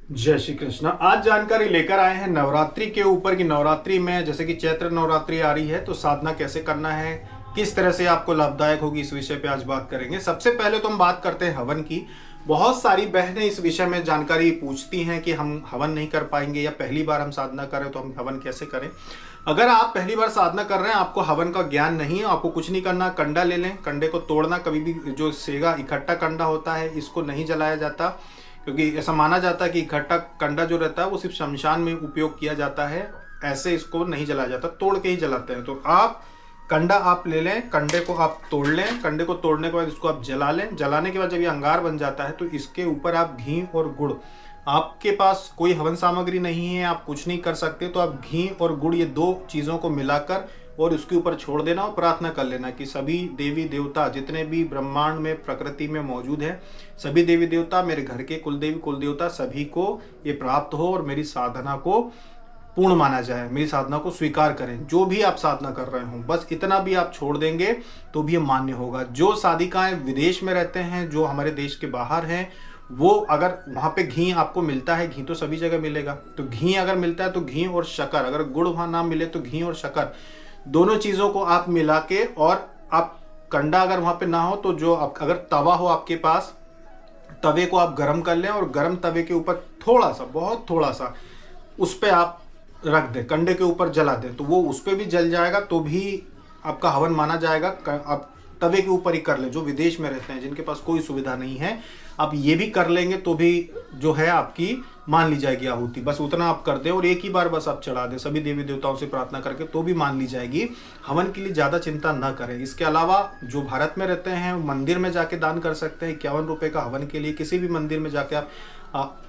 जय श्री कृष्ण। आज जानकारी लेकर आए हैं नवरात्रि के ऊपर की नवरात्रि में जैसे कि चैत्र नवरात्रि आ रही है तो साधना कैसे करना है, किस तरह से आपको लाभदायक होगी, इस विषय पे आज बात करेंगे। सबसे पहले तो हम बात करते हैं हवन की। बहुत सारी बहनें इस विषय में जानकारी पूछती हैं कि हम हवन नहीं कर पाएंगे या पहली बार हम साधना करें तो हम हवन कैसे करें। अगर आप पहली बार साधना कर रहे हैं, आपको हवन का ज्ञान नहीं है, आपको कुछ नहीं करना। कंडा ले लें, कंडे को तोड़ना, कभी भी जो सेगा इकट्ठा कंडा होता है इसको नहीं जलाया जाता, क्योंकि ऐसा माना जाता है कि इकट्ठा कंडा जो रहता है वो सिर्फ शमशान में उपयोग किया जाता है, ऐसे इसको नहीं जलाया जाता, तोड़ के ही जलाते हैं। तो आप कंडा आप ले लें, कंडे को आप तोड़ लें, कंडे को तोड़ने के बाद इसको आप जला लें। जलाने के बाद जब ये अंगार बन जाता है तो इसके ऊपर आप घी और गुड़, आपके पास कोई हवन सामग्री नहीं है, आप कुछ नहीं कर सकते, तो आप घी और गुड़ ये दो चीज़ों को मिलाकर और उसके ऊपर छोड़ देना और प्रार्थना कर लेना कि सभी देवी देवता जितने भी ब्रह्मांड में प्रकृति में मौजूद है, सभी देवी देवता, मेरे घर के कुल देवी कुल देवता, सभी को ये प्राप्त हो और मेरी साधना को पूर्ण माना जाए, मेरी साधना को स्वीकार करें। जो भी आप साधना कर रहे हो बस इतना भी आप छोड़ देंगे तो भी ये मान्य होगा। जो साधिकाएं विदेश में रहते हैं, जो हमारे देश के बाहर हैं, वो अगर वहाँ पे घी आपको मिलता है, घी तो सभी जगह मिलेगा, तो घी अगर मिलता है तो घी और शक्कर, अगर गुड़ वहाँ ना मिले तो घी और शक्कर, दोनों चीज़ों को आप मिला के, और आप कंडा अगर वहाँ पे ना हो तो जो अगर तवा हो आपके पास, तवे को आप गरम कर लें और गरम तवे के ऊपर थोड़ा सा, बहुत थोड़ा सा उस पर आप रख दें, कंडे के ऊपर जला दें, तो वो उस पर भी जल जाएगा तो भी आपका हवन माना जाएगा। आप तवे के ऊपर ही कर लें। जो विदेश में रहते हैं, जिनके पास कोई सुविधा नहीं है, आप ये भी कर लेंगे तो भी जो है आपकी मान ली जाएगी आहुति। बस उतना आप कर दें और एक ही बार बस आप चढ़ा दें सभी देवी देवताओं से प्रार्थना करके, तो भी मान ली जाएगी। हवन के लिए ज़्यादा चिंता न करें। इसके अलावा जो भारत में रहते हैं मंदिर में जाके दान कर सकते हैं। 51 रुपये का हवन के लिए किसी भी मंदिर में जाके आप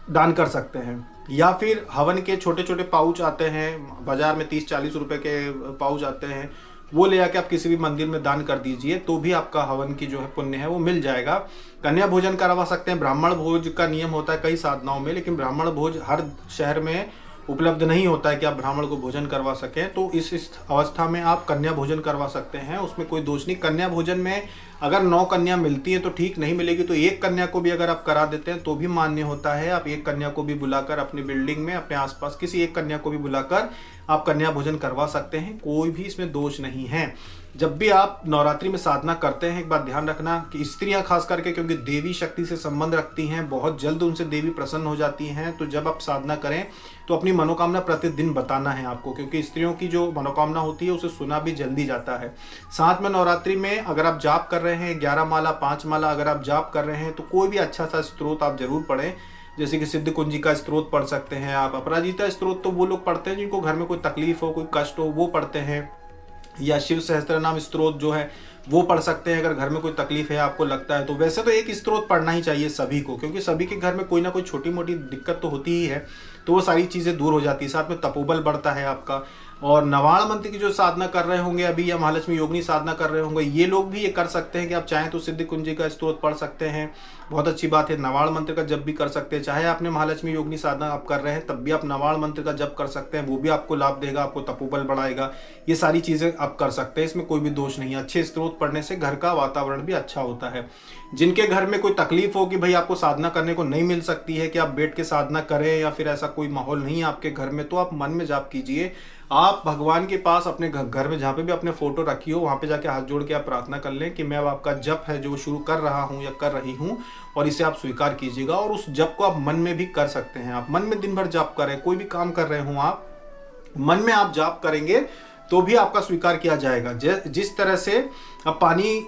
दान कर सकते हैं। या फिर हवन के छोटे छोटे पाउच आते हैं बाजार में, 30-40 रुपए के पाउच आते हैं, वो ले आके आप किसी भी मंदिर में दान कर दीजिए तो भी आपका हवन की जो है पुण्य है वो मिल जाएगा। कन्या भोजन करवा सकते हैं। ब्राह्मण भोज का नियम होता है कई साधनाओं में, लेकिन ब्राह्मण भोज हर शहर में उपलब्ध नहीं होता है कि आप ब्राह्मण को भोजन करवा सकें, तो इस अवस्था में आप कन्या भोजन करवा सकते हैं, उसमें कोई दोष नहीं। कन्या भोजन में अगर 9 कन्या मिलती है तो ठीक, नहीं मिलेगी तो एक कन्या को भी अगर आप करा देते हैं तो भी मान्य होता है। आप एक कन्या को भी बुलाकर अपनी बिल्डिंग में, अपने आसपास किसी एक कन्या को भी बुलाकर आप कन्या भोजन करवा सकते हैं, कोई भी इसमें दोष नहीं है। जब भी आप नवरात्रि में साधना करते हैं, एक बात ध्यान रखना कि स्त्रियां खास करके, क्योंकि देवी शक्ति से संबंध रखती हैं, बहुत जल्द उनसे देवी प्रसन्न हो जाती हैं, तो जब आप साधना करें तो अपनी मनोकामना प्रतिदिन बताना है आपको, क्योंकि स्त्रियों की जो मनोकामना होती है उसे सुना भी जल्दी जाता है। साथ में नवरात्रि में अगर आप जाप कर रहे हैं 11 माला 5 माला अगर आप जाप कर रहे हैं तो कोई भी अच्छा सा स्त्रोत आप जरूर पढ़ें। जैसे कि सिद्ध कुंजी का स्त्रोत पढ़ सकते हैं आप। अपराजिता स्त्रोत तो वो लोग पढ़ते हैं जिनको घर में कोई तकलीफ हो, कोई कष्ट हो, वो पढ़ते हैं। या शिव सहस्त्रनाम स्त्रोत जो है वो पढ़ सकते हैं अगर घर में कोई तकलीफ है, आपको लगता है तो। वैसे तो एक स्त्रोत पढ़ना ही चाहिए सभी को, क्योंकि सभी के घर में कोई ना कोई छोटी मोटी दिक्कत तो होती ही है, तो वो सारी चीज़ें दूर हो जाती है। साथ में तपोबल बढ़ता है आपका। और नवाण मंत्र की जो साधना कर रहे होंगे अभी, या महालक्ष्मी योगिनी साधना कर रहे होंगे, ये लोग भी ये कर सकते हैं कि आप चाहें तो सिद्ध कुंजी का स्त्रोत पढ़ सकते हैं, बहुत अच्छी बात है। नवाण मंत्र का जप भी कर सकते हैं। चाहे आपने महालक्ष्मी योगिनी साधना आप कर रहे हैं तब भी आप नवाण मंत्र का जप कर सकते हैं, वो भी आपको लाभ देगा, आपको तपोबल बढ़ाएगा। ये सारी चीज़ें आप कर सकते हैं, इसमें कोई भी दोष नहीं है। अच्छे स्त्रोत पढ़ने से घर का वातावरण भी अच्छा होता है। जिनके घर में कोई तकलीफ हो कि भाई आपको साधना करने को नहीं मिल सकती है कि आप बैठ के साधना करें, या फिर ऐसा कोई माहौल नहीं है आपके घर में, तो आप मन में जाप कीजिए। आप भगवान के पास अपने घर में जहाँ पे भी अपने फोटो रखी हो वहाँ पे जाके हाथ जोड़ के आप प्रार्थना कर लें कि मैं अब आपका जप है जो शुरू कर रहा हूँ या कर रही हूँ, और इसे आप स्वीकार कीजिएगा। और उस जप को आप मन में भी कर सकते हैं। आप मन में दिन भर जाप करें, कोई भी काम कर रहे हो आप मन में आप जाप करेंगे तो भी आपका स्वीकार किया जाएगा। जिस तरह से अब पानी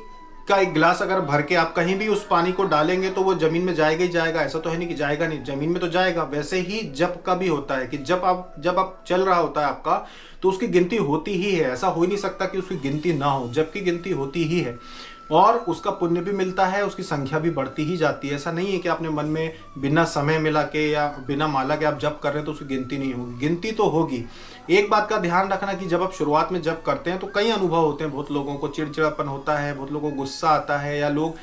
का एक गिलास अगर भर के आप कहीं भी उस पानी को डालेंगे तो वो जमीन में जाएगा ही जाएगा, ऐसा तो है नहीं कि जाएगा नहीं, जमीन में तो जाएगा। वैसे ही जप का भी होता है कि जब आप चल रहा होता है आपका तो उसकी गिनती होती ही है। ऐसा हो ही नहीं सकता कि उसकी गिनती ना हो, जबकि गिनती होती ही है और उसका पुण्य भी मिलता है, उसकी संख्या भी बढ़ती ही जाती है। ऐसा नहीं है कि आपने मन में बिना समय मिला के या बिना माला के आप जप कर रहे हैं तो उसकी गिनती नहीं होगी, गिनती तो होगी। एक बात का ध्यान रखना कि जब आप शुरुआत में जब करते हैं तो कई अनुभव होते हैं, बहुत लोगों को चिड़चिड़ापन होता है, बहुत लोगों को गुस्सा आता है, या लोग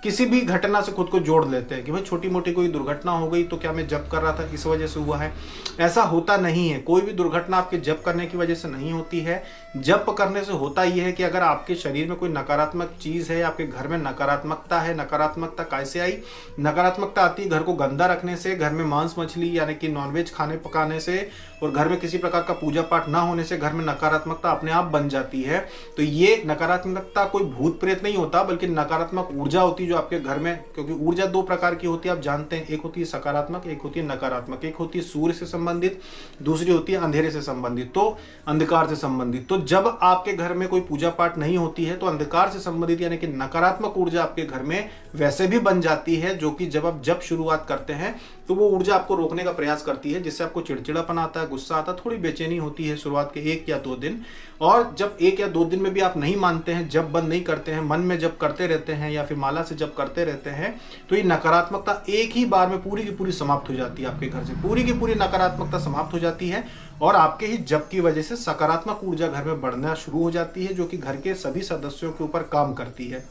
किसी भी घटना से खुद को जोड़ लेते हैं कि भाई छोटी मोटी कोई दुर्घटना हो गई तो क्या मैं जप कर रहा था इस वजह से हुआ है। ऐसा होता नहीं है, कोई भी दुर्घटना आपके जप करने की वजह से नहीं होती है। जप करने से होता यह है कि अगर आपके शरीर में कोई नकारात्मक चीज़ है, आपके घर में नकारात्मकता है, नकारात्मकता कैसे आई? नकारात्मकता आती है घर को गंदा रखने से, घर में मांस मछली यानी कि नॉनवेज खाने पकाने से, और घर में किसी प्रकार का पूजा पाठ ना होने से घर में नकारात्मकता अपने आप बन जाती है। तो ये नकारात्मकता कोई भूत प्रेत नहीं होता, बल्कि नकारात्मक ऊर्जा होती है जो आपके घर में, क्योंकि ऊर्जा दो प्रकार की होती है आप जानते हैं, एक होती है सकारात्मक, एक होती है नकारात्मक। एक होती है सूर्य से संबंधित, दूसरी होती है अंधेरे से संबंधित, तो अंधकार से संबंधित। तो जब आपके घर में कोई पूजा पाठ नहीं होती है तो अंधकार से संबंधित यानी कि नकारात्मक ऊर्जा आपके घर में वैसे भी बन जाती है, जो कि जब आप जब शुरुआत करते हैं तो वो ऊर्जा आपको रोकने का प्रयास करती है, जिससे आपको चिड़चिड़ापन आता है, गुस्सा आता है, थोड़ी बेचैनी होती है शुरुआत के 1 या 2 दिन। और जब 1 या 2 दिन में भी आप नहीं मानते हैं, जब बंद नहीं करते हैं, मन में जब करते रहते हैं या फिर माला से जब करते रहते हैं, तो ये नकारात्मकता एक ही बार में पूरी की पूरी समाप्त हो जाती है। आपके घर से पूरी की पूरी नकारात्मकता समाप्त हो जाती है और आपके ही जप की वजह से सकारात्मक ऊर्जा घर में बढ़ना शुरू हो जाती है, जो कि घर के सभी सदस्यों के ऊपर काम करती है।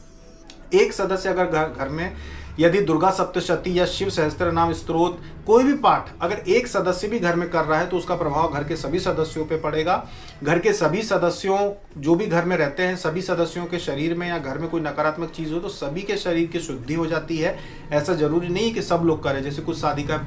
एक सदस्य अगर घर में यदि दुर्गा सप्तशती या शिव सहस्त्र नाम स्तोत्र कोई भी पाठ अगर एक सदस्य भी घर में कर रहा है तो उसका प्रभाव घर के सभी सदस्यों पे पड़ेगा। घर के सभी सदस्यों जो भी घर में रहते हैं, सभी सदस्यों के शरीर में या घर में कोई नकारात्मक चीज हो तो सभी के शरीर की शुद्धि हो जाती है। ऐसा जरूरी नहीं कि सब लोग करें। जैसे कुछ साधिकाएं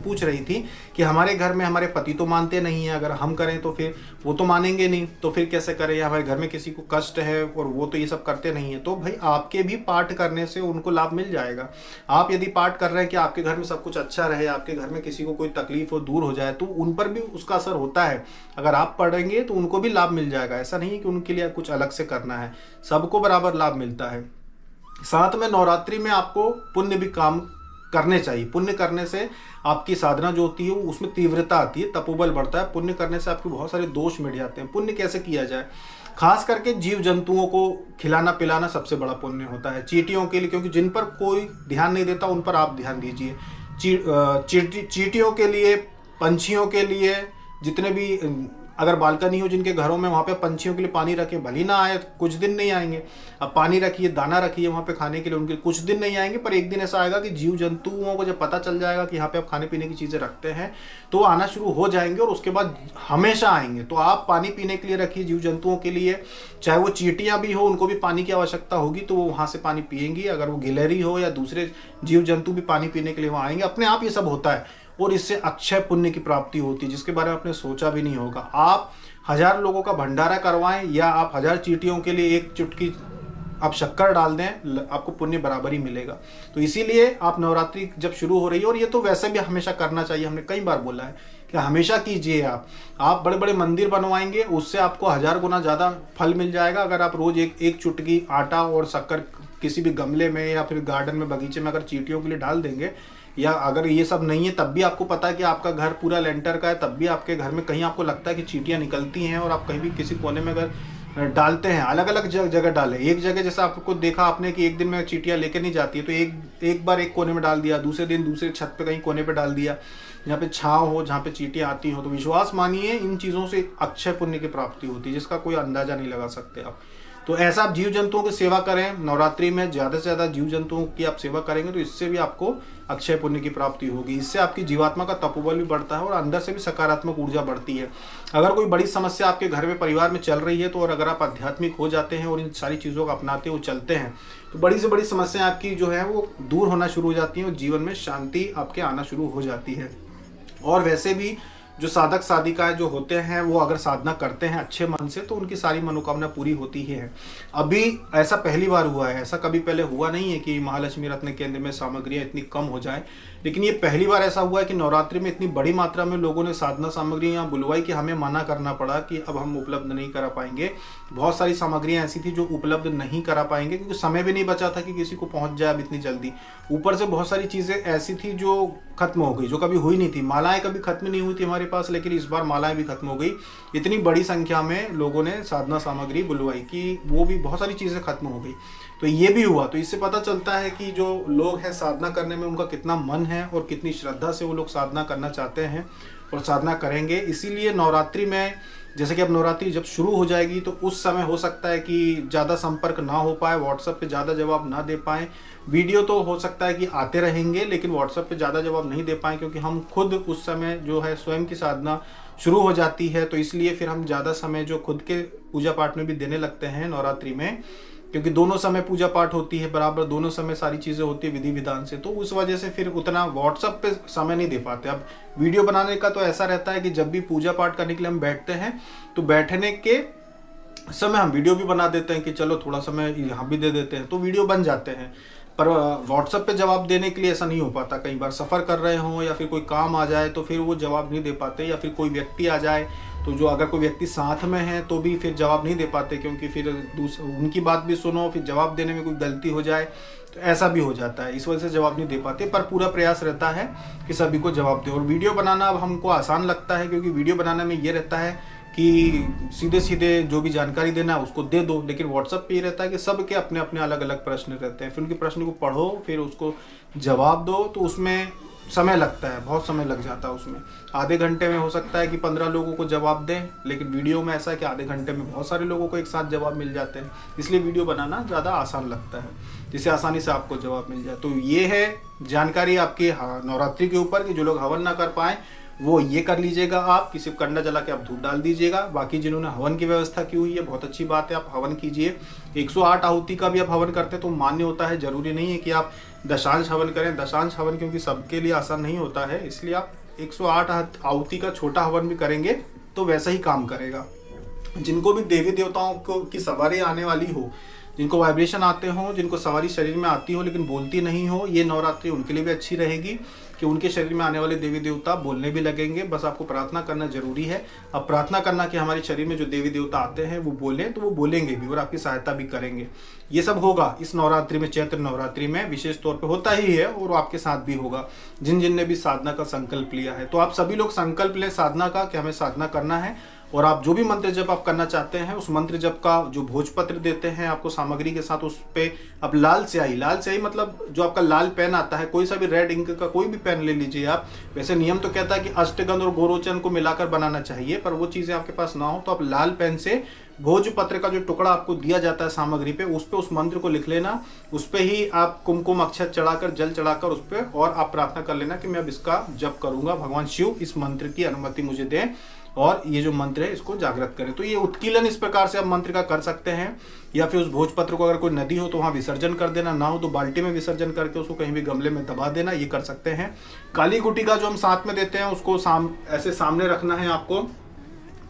पूछ रही थी कि हमारे घर में हमारे पति तो मानते नहीं है, अगर हम करें तो फिर वो तो मानेंगे नहीं, तो फिर कैसे करें, या हमारे घर में किसी को कष्ट है और वो तो ये सब करते नहीं है। तो भाई आपके भी पाठ करने से उनको लाभ मिल जाएगा। आप यदि पाठ कर रहे हैं कि आपके घर में सब कुछ अच्छा रहे, आपके घर में किसी को कोई तकलीफ हो दूर हो जाए, तो उन पर भी उसका असर होता है। अगर आप पढ़ेंगे तो उनको भी लाभ मिल जाएगा। ऐसा नहीं है कि उनके लिए कुछ अलग से करना है, सबको बराबर लाभ मिलता है। साथ में नवरात्रि में आपको पुण्य भी काम करने चाहिए। पुण्य करने से आपकी साधना जो होती है उसमें तीव्रता आती है, तपोबल बढ़ता है। पुण्य करने से आपके बहुत सारे दोष मिट जाते हैं। पुण्य कैसे किया जाए? खास करके जीव जंतुओं को खिलाना पिलाना सबसे बड़ा पुण्य होता है। चींटियों के लिए, क्योंकि जिन पर कोई ध्यान नहीं देता उन पर आप ध्यान दीजिए। चींटियों के लिए, पंछियों के लिए, जितने भी अगर बालकनी हो जिनके घरों में, वहाँ पे पंछियों के लिए पानी रखें। भली ना आए कुछ दिन नहीं आएंगे, अब पानी रखिए, दाना रखिए वहाँ पे खाने के लिए, उनके कुछ दिन नहीं आएंगे, पर एक दिन ऐसा आएगा कि जीव जंतुओं को जब पता चल जाएगा कि यहाँ पे आप खाने पीने की चीज़ें रखते हैं तो आना शुरू हो जाएंगे और उसके बाद हमेशा आएंगे। तो आप पानी पीने के लिए रखिए जीव जंतुओं के लिए, चाहे वो चींटियाँ भी हो, उनको भी पानी की आवश्यकता होगी तो वो वहाँ से पानी पिएंगी। अगर वो गिलहरी हो या दूसरे जीव जंतु भी पानी पीने के लिए वहाँ आएंगे। अपने आप ये सब होता है और इससे अक्षय पुण्य की प्राप्ति होती है, जिसके बारे में आपने सोचा भी नहीं होगा। आप 1000 लोगों का भंडारा करवाएं या आप 1000 चींटियों के लिए एक चुटकी आप शक्कर डाल दें, आपको पुण्य बराबर ही मिलेगा। तो इसीलिए आप नवरात्रि जब शुरू हो रही है, और ये तो वैसे भी हमेशा करना चाहिए, हमने कई बार बोला है कि हमेशा कीजिए। आप बड़े बड़े मंदिर बनवाएंगे, उससे आपको 1000 गुना ज़्यादा फल मिल जाएगा। अगर आप रोज एक चुटकी आटा और शक्कर किसी भी गमले में या फिर गार्डन में, बगीचे में अगर चींटियों के लिए डाल देंगे, या अगर ये सब नहीं है तब भी आपको पता है कि आपका घर पूरा लेंटर का है, तब भी आपके घर में कहीं आपको लगता है कि चींटियां निकलती हैं, और आप कहीं भी किसी कोने में अगर डालते हैं, अलग अलग जगह डालें। एक जगह जैसा आपको देखा आपने कि एक दिन में चींटियां लेकर नहीं जाती है, तो एक बार एक कोने में डाल दिया, दूसरे दिन दूसरे छत पे कहीं कोने पे डाल दिया, जहाँ पे छाँव हो, जहाँ पे चींटियां आती हो। तो विश्वास मानिए इन चीज़ों से अक्षय पुण्य की प्राप्ति होती है, जिसका कोई अंदाजा नहीं लगा सकते आप। तो ऐसा आप जीव जंतुओं की सेवा करें नवरात्रि में, ज़्यादा से ज़्यादा जीव जंतुओं की आप सेवा करेंगे तो इससे भी आपको अक्षय पुण्य की प्राप्ति होगी। इससे आपकी जीवात्मा का तपोबल भी बढ़ता है और अंदर से भी सकारात्मक ऊर्जा बढ़ती है। अगर कोई बड़ी समस्या आपके घर में परिवार में चल रही है तो, और अगर आप आध्यात्मिक हो जाते हैं और इन सारी चीज़ों को अपनाते हो चलते हैं, तो बड़ी से बड़ी समस्या आपकी जो है वो दूर होना शुरू हो जाती है और जीवन में शांति आपके आना शुरू हो जाती है। और वैसे भी जो साधक साधिकाएं जो होते हैं वो अगर साधना करते हैं अच्छे मन से तो उनकी सारी मनोकामना पूरी होती ही है। अभी ऐसा पहली बार हुआ है, ऐसा कभी पहले हुआ नहीं है कि महालक्ष्मी रत्न केंद्र में सामग्रियां इतनी कम हो जाए, लेकिन ये पहली बार ऐसा हुआ है कि नवरात्रि में इतनी बड़ी मात्रा में लोगों ने साधना सामग्रियां बुलवाई कि हमें मना करना पड़ा कि अब हम उपलब्ध नहीं करा पाएंगे। बहुत सारी सामग्रियां ऐसी थी जो उपलब्ध नहीं करा पाएंगे क्योंकि समय भी नहीं बचा था कि किसी को पहुंच जाए अब इतनी जल्दी। ऊपर से बहुत सारी चीज़ें ऐसी थी जो खत्म हो गई, जो कभी हुई नहीं थी। मालाएं कभी खत्म नहीं हुई थी हमारे पास, लेकिन इस बार मालाएं भी खत्म हो गई। इतनी बड़ी संख्या में लोगों ने साधना सामग्री बुलवाई कि वो भी बहुत सारी चीज़ें खत्म हो गई। तो ये भी हुआ। तो इससे पता चलता है कि जो लोग हैं साधना करने में उनका कितना मन है और कितनी श्रद्धा से वो लोग साधना करना चाहते हैं और साधना करेंगे। इसीलिए नवरात्रि में, जैसे कि अब नवरात्रि जब शुरू हो जाएगी तो उस समय हो सकता है कि ज़्यादा संपर्क ना हो पाए, व्हाट्सएप पे ज़्यादा जवाब ना दे पाएँ। वीडियो तो हो सकता है कि आते रहेंगे, लेकिन व्हाट्सएप पे ज़्यादा जवाब नहीं दे पाएँ, क्योंकि हम खुद उस समय जो है स्वयं की साधना शुरू हो जाती है। तो इसलिए फिर हम ज़्यादा समय जो खुद के पूजा पाठ में भी देने लगते हैं नवरात्रि में, क्योंकि दोनों समय पूजा पाठ होती है बराबर, दोनों समय सारी चीज़ें होती है विधि विधान से। तो उस वजह से फिर उतना व्हाट्सएप पे समय नहीं दे पाते। अब वीडियो बनाने का तो ऐसा रहता है कि जब भी पूजा पाठ करने के लिए हम बैठते हैं तो बैठने के समय हम वीडियो भी बना देते हैं कि चलो थोड़ा समय यहाँ भी दे देते हैं, तो वीडियो बन जाते हैं। पर व्हाट्सएप पे जवाब देने के लिए ऐसा नहीं हो पाता। कई बार सफ़र कर रहे हों या फिर कोई काम आ जाए तो फिर वो जवाब नहीं दे पाते, या फिर कोई व्यक्ति आ जाए तो जो अगर कोई व्यक्ति साथ में है तो भी फिर जवाब नहीं दे पाते, क्योंकि फिर उनकी बात भी सुनो, फिर जवाब देने में कोई गलती हो जाए तो ऐसा भी हो जाता है। इस वजह से जवाब नहीं दे पाते। पर पूरा प्रयास रहता है कि सभी को जवाब दे। और वीडियो बनाना अब हमको आसान लगता है, क्योंकि वीडियो बनाने में ये रहता है कि सीधे सीधे जो भी जानकारी देना है उसको दे दो। लेकिन व्हाट्सएप पे ये रहता है कि सबके अपने अपने अलग अलग प्रश्न रहते हैं, फिर उनके प्रश्न को पढ़ो, फिर उसको जवाब दो, तो उसमें समय लगता है, बहुत समय लग जाता है उसमें। आधे घंटे में हो सकता है कि 15 लोगों को जवाब दें, लेकिन वीडियो में ऐसा है कि आधे घंटे में बहुत सारे लोगों को एक साथ जवाब मिल जाते हैं। इसलिए वीडियो बनाना ज़्यादा आसान लगता है, जिससे आसानी से आपको जवाब मिल जाए। तो ये है जानकारी आपकी नवरात्रि के ऊपर कि जो लोग हवन ना कर पाएँ वो ये कर लीजिएगा आप कि सिर्फ कंडा जला के आप धूप डाल दीजिएगा। बाकी जिन्होंने हवन की व्यवस्था की हुई है बहुत अच्छी बात है, आप हवन कीजिए। 108 आहुति का भी आप हवन करते हैं तो मान्य होता है, जरूरी नहीं है कि आप दशांश हवन करें। दशांश हवन क्योंकि सबके लिए आसान नहीं होता है, इसलिए आप 108 आहुति का छोटा हवन भी करेंगे तो वैसा ही काम करेगा। जिनको भी देवी देवताओं की सवारी आने वाली हो, जिनको वाइब्रेशन आते हों, जिनको सवारी शरीर में आती हो लेकिन बोलती नहीं हो, ये नवरात्रि उनके लिए भी अच्छी रहेगी कि उनके शरीर में आने वाले देवी देवता बोलने भी लगेंगे। बस आपको प्रार्थना करना जरूरी है। अब प्रार्थना करना कि हमारे शरीर में जो देवी देवता आते हैं वो बोलें, तो वो बोलेंगे भी और आपकी सहायता भी करेंगे। ये सब होगा इस नवरात्रि में, चैत्र नवरात्रि में विशेष तौर पे होता ही है और आपके साथ भी होगा जिन जिन ने भी साधना का संकल्प लिया है। तो आप सभी लोग संकल्प लें साधना का कि हमें साधना करना है, और आप जो भी मंत्र जप आप करना चाहते हैं उस मंत्र जप का जो भोजपत्र देते हैं आपको सामग्री के साथ, उस पे आप लाल स्याही मतलब जो आपका लाल पेन आता है, कोई सा भी रेड इंक का कोई भी पेन ले लीजिए आप। वैसे नियम तो कहता है कि अष्टगंध और गोरोचन को मिलाकर बनाना चाहिए, पर वो चीजें आपके पास ना हो तो आप लाल पेन से भोजपत्र का जो टुकड़ा आपको दिया जाता है सामग्री पे, उस पे उस मंत्र को लिख लेना। उस पे ही आप कुमकुम अक्षत चढ़ाकर, जल चढ़ाकर उस पे, और आप प्रार्थना कर लेना कि मैं अब इसका जप करूंगा, भगवान शिव इस मंत्र की अनुमति मुझे दें और ये जो मंत्र है इसको जागृत करें। तो ये उत्कीलन इस प्रकार से आप मंत्र का कर सकते हैं, या फिर उस भोजपत्र को अगर कोई नदी हो तो वहां विसर्जन कर देना, ना हो तो बाल्टी में विसर्जन करके उसको कहीं भी गमले में दबा देना, ये कर सकते हैं। काली गुटिका जो हम साथ में देते हैं उसको ऐसे सामने रखना है आपको।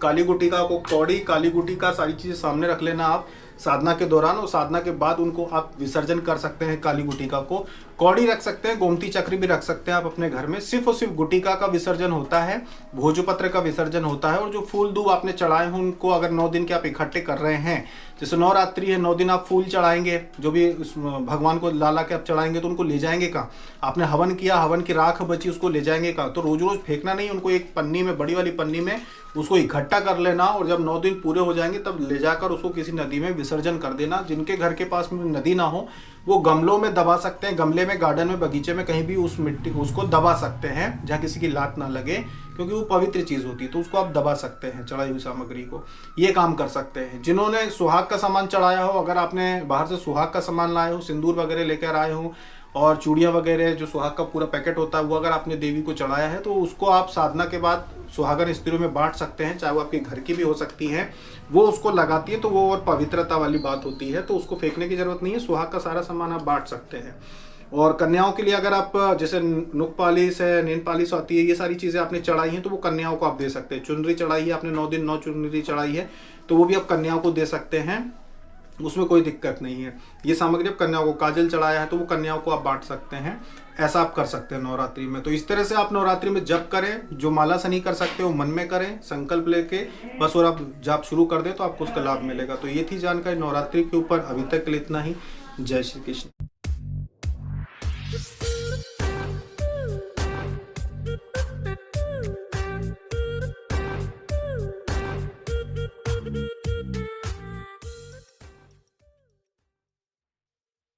काली गुटिका को, कौड़ी, काली गुटिका, सारी चीजें सामने रख लेना आप साधना के दौरान, और साधना के बाद उनको आप विसर्जन कर सकते हैं। काली गुटिका को कौड़ी रख सकते हैं, गोमती चक्र भी रख सकते हैं आप अपने घर में। सिर्फ और सिर्फ गुटिका का विसर्जन होता है, भोजपत्र का विसर्जन होता है। और जो फूल दूब आपने चढ़ाए हैं उनको अगर 9 दिन के आप इकट्ठे कर रहे हैं, जैसे नवरात्रि है 9 दिन आप फूल चढ़ाएंगे, जो भी भगवान को ला के आप चढ़ाएंगे, तो उनको ले जाएंगे कहाँ? आपने हवन किया, हवन की राख बची, उसको ले जाएंगे कहाँ? तो रोज रोज फेंकना नहीं, उनको एक पन्नी में, बड़ी वाली पन्नी में उसको इकट्ठा कर लेना, और जब 9 दिन पूरे हो जाएंगे तब ले जाकर उसको किसी नदी में विसर्जन कर देना। जिनके घर के पास में नदी ना हो वो गमलों में दबा सकते हैं, गमले में, गार्डन में, बगीचे में, कहीं भी उस मिट्टी उसको दबा सकते हैं जहाँ किसी की लात ना लगे, क्योंकि वो पवित्र चीज होती है। तो उसको आप दबा सकते हैं चढ़ाई हुई सामग्री को, ये काम कर सकते हैं। जिन्होंने सुहाग का सामान चढ़ाया हो, अगर आपने बाहर से सुहाग का सामान लाए हो, सिंदूर वगैरह लेकर आए हो और चूड़ियाँ वगैरह, जो सुहाग का पूरा पैकेट होता है, वो अगर आपने देवी को चढ़ाया है तो उसको आप साधना के बाद सुहागन स्त्रियों में बांट सकते हैं, चाहे वो आपके घर की भी हो सकती हैं। वो उसको लगाती है तो वो और पवित्रता वाली बात होती है, तो उसको फेंकने की जरूरत नहीं है। सुहाग का सारा सामान आप बांट सकते हैं। और कन्याओं के लिए अगर आप जैसे नुक पालिश है, नेन पालिश आती है, ये सारी चीज़ें आपने चढ़ाई हैं तो वो कन्याओं को आप दे सकते हैं। चुनरी चढ़ाई है आपने, 9 दिन 9 चुनरी चढ़ाई है, तो वो भी आप कन्याओं को दे सकते हैं, उसमें कोई दिक्कत नहीं है। ये सामग्री आप कन्याओं को, काजल चढ़ाया है तो वो कन्याओं को आप बांट सकते हैं। ऐसा आप कर सकते हैं नवरात्रि में। तो इस तरह से आप नवरात्रि में जप करें, जो माला से नहीं कर सकते वो मन में करें संकल्प लेके बस, और आप जप शुरू कर दें तो आपको उसका लाभ मिलेगा। तो ये थी जानकारी नवरात्रि के ऊपर। अभी तक के लिए इतना ही। जय श्री कृष्ण।